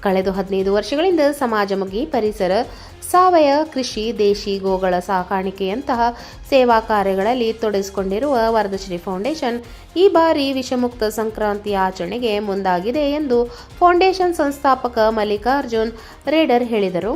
ಕಳೆದ 15 ವರ್ಷಗಳಿಂದ ಸಮಾಜಮುಖಿ ಪರಿಸರ, ಸಾವಯವ ಕೃಷಿ, ದೇಶಿ ಗೋಗಳ ಸಾಕಾಣಿಕೆಯಂತಹ ಸೇವಾ ಕಾರ್ಯಗಳಲ್ಲಿ ತೊಡಗಿಸಿಕೊಂಡಿರುವ ವರದಶ್ರೀ ಫೌಂಡೇಶನ್ ಈ ಬಾರಿ ವಿಷಮುಕ್ತ ಸಂಕ್ರಾಂತಿ ಆಚರಣೆಗೆ ಮುಂದಾಗಿದೆ ಎಂದು ಫೌಂಡೇಶನ್ ಸಂಸ್ಥಾಪಕ ಮಲ್ಲಿಕಾರ್ಜುನ್ ರೇಡರ್ ಹೇಳಿದರು.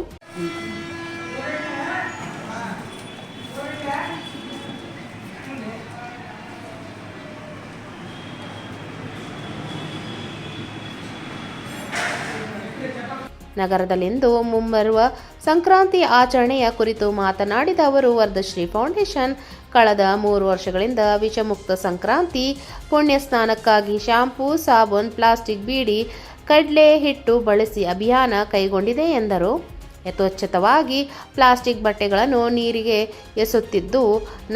ನಗರದಲ್ಲಿಂದು ಮುಂಬರುವ ಸಂಕ್ರಾಂತಿ ಆಚರಣೆಯ ಕುರಿತು ಮಾತನಾಡಿದ ಅವರು, ವರದಶ್ರೀ ಫೌಂಡೇಶನ್ ಕಳೆದ 3 ವರ್ಷಗಳಿಂದ ವಿಷಮುಕ್ತ ಸಂಕ್ರಾಂತಿ ಪುಣ್ಯ ಸ್ನಾನಕ್ಕಾಗಿ ಶಾಂಪೂ, ಸಾಬೂನ್, ಪ್ಲಾಸ್ಟಿಕ್ ಬೀಡಿ, ಕಡಲೆ ಹಿಟ್ಟು ಬಳಸಿ ಅಭಿಯಾನ ಕೈಗೊಂಡಿದೆ ಎಂದರು. ಯಥೋಚಿತವಾಗಿ ಪ್ಲಾಸ್ಟಿಕ್ ಬಟ್ಟೆಗಳನ್ನು ನೀರಿಗೆ ಎಸೆಯುತ್ತಿದ್ದು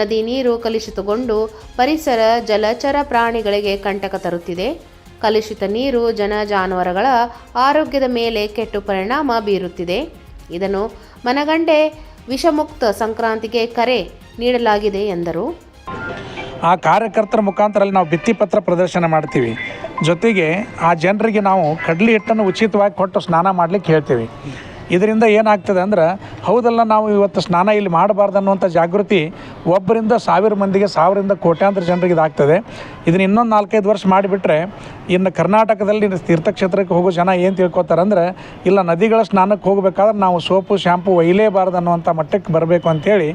ನದಿ ನೀರು ಕಲುಷಿತಗೊಂಡು ಪರಿಸರ, ಜಲಚರ ಪ್ರಾಣಿಗಳಿಗೆ ಕಂಟಕ ತರುತ್ತಿದೆ. ಕಲುಷಿತ ನೀರು ಜಾನುವಾರುಗಳ ಆರೋಗ್ಯದ ಮೇಲೆ ಕೆಟ್ಟ ಪರಿಣಾಮ ಬೀರುತ್ತಿದೆ. ಇದನ್ನು ಮನಗಂಡೆ ವಿಷಮುಕ್ತ ಸಂಕ್ರಾಂತಿಗೆ ಕರೆ ನೀಡಲಾಗಿದೆ ಎಂದರು. ಆ ಕಾರ್ಯಕರ್ತರ ಮುಖಾಂತರ ನಾವು ಭಿತ್ತಿಪತ್ರ ಪ್ರದರ್ಶನ ಮಾಡ್ತೀವಿ. ಜೊತೆಗೆ ಆ ಜನರಿಗೆ ನಾವು ಕಡಲೆ ಹಿಟ್ಟನ್ನು ಉಚಿತವಾಗಿ ಕೊಟ್ಟು ಸ್ನಾನ ಮಾಡಲಿಕ್ಕೆ ಹೇಳ್ತೀವಿ. ಇದರಿಂದ ಏನಾಗ್ತದೆ ಅಂದ್ರೆ, ಹೌದಲ್ಲ, ನಾವು ಇವತ್ತು ಸ್ನಾನ ಇಲ್ಲಿ ಮಾಡಬಾರ್ದು ಅನ್ನುವಂಥ ಜಾಗೃತಿ ಒಬ್ಬರಿಂದ 1000 ಮಂದಿಗೆ, 1000ರಿಂದ ಕೋಟ್ಯಾಂತರ ಜನರಿಗೆ ಇದಾಗ್ತದೆ. ಇದನ್ನು ಇನ್ನೊಂದು 4-5 ವರ್ಷ ಮಾಡಿಬಿಟ್ರೆ ಇನ್ನು ಕರ್ನಾಟಕದಲ್ಲಿ ತೀರ್ಥಕ್ಷೇತ್ರಕ್ಕೆ ಹೋಗೋ ಜನ ಏನು ತಿಳ್ಕೊತಾರೆ ಅಂದರೆ, ಇಲ್ಲ, ನದಿಗಳ ಸ್ನಾನಕ್ಕೆ ಹೋಗಬೇಕಾದ್ರೆ ನಾವು ಸೋಪು, ಶಾಂಪು ಒಯ್ಯಲೇಬಾರ್ದು ಅನ್ನುವಂಥ ಮಟ್ಟಕ್ಕೆ ಬರಬೇಕು ಅಂಥೇಳಿ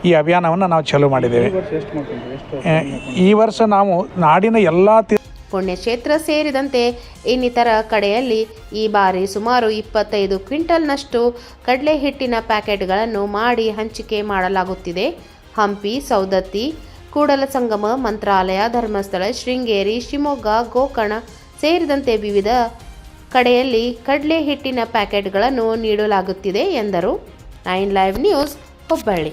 ಈ ಅಭಿಯಾನವನ್ನು ನಾವು ಚಾಲೂ ಮಾಡಿದ್ದೇವೆ. ಈ ವರ್ಷ ನಾವು ನಾಡಿನ ಎಲ್ಲ ಪುಣ್ಯಕ್ಷೇತ್ರ ಸೇರಿದಂತೆ ಇನ್ನಿತರ ಕಡೆಯಲ್ಲಿ ಈ ಬಾರಿ ಸುಮಾರು 25 ಕ್ವಿಂಟಲ್ನಷ್ಟು ಕಡಲೆ ಹಿಟ್ಟಿನ ಪ್ಯಾಕೆಟ್ಗಳನ್ನು ಮಾಡಿ ಹಂಚಿಕೆ ಮಾಡಲಾಗುತ್ತಿದೆ. ಹಂಪಿ, ಸೌದತ್ತಿ, ಕೂಡಲಸಂಗಮ, ಮಂತ್ರಾಲಯ, ಧರ್ಮಸ್ಥಳ, ಶೃಂಗೇರಿ, ಶಿವಮೊಗ್ಗ, ಗೋಕರ್ಣ ಸೇರಿದಂತೆ ವಿವಿಧ ಕಡೆಯಲ್ಲಿ ಕಡಲೆ ಹಿಟ್ಟಿನ ಪ್ಯಾಕೆಟ್ಗಳನ್ನು ನೀಡಲಾಗುತ್ತಿದೆ ಎಂದರು. 9 ಲೈವ್ ನ್ಯೂಸ್, ಹುಬ್ಬಳ್ಳಿ.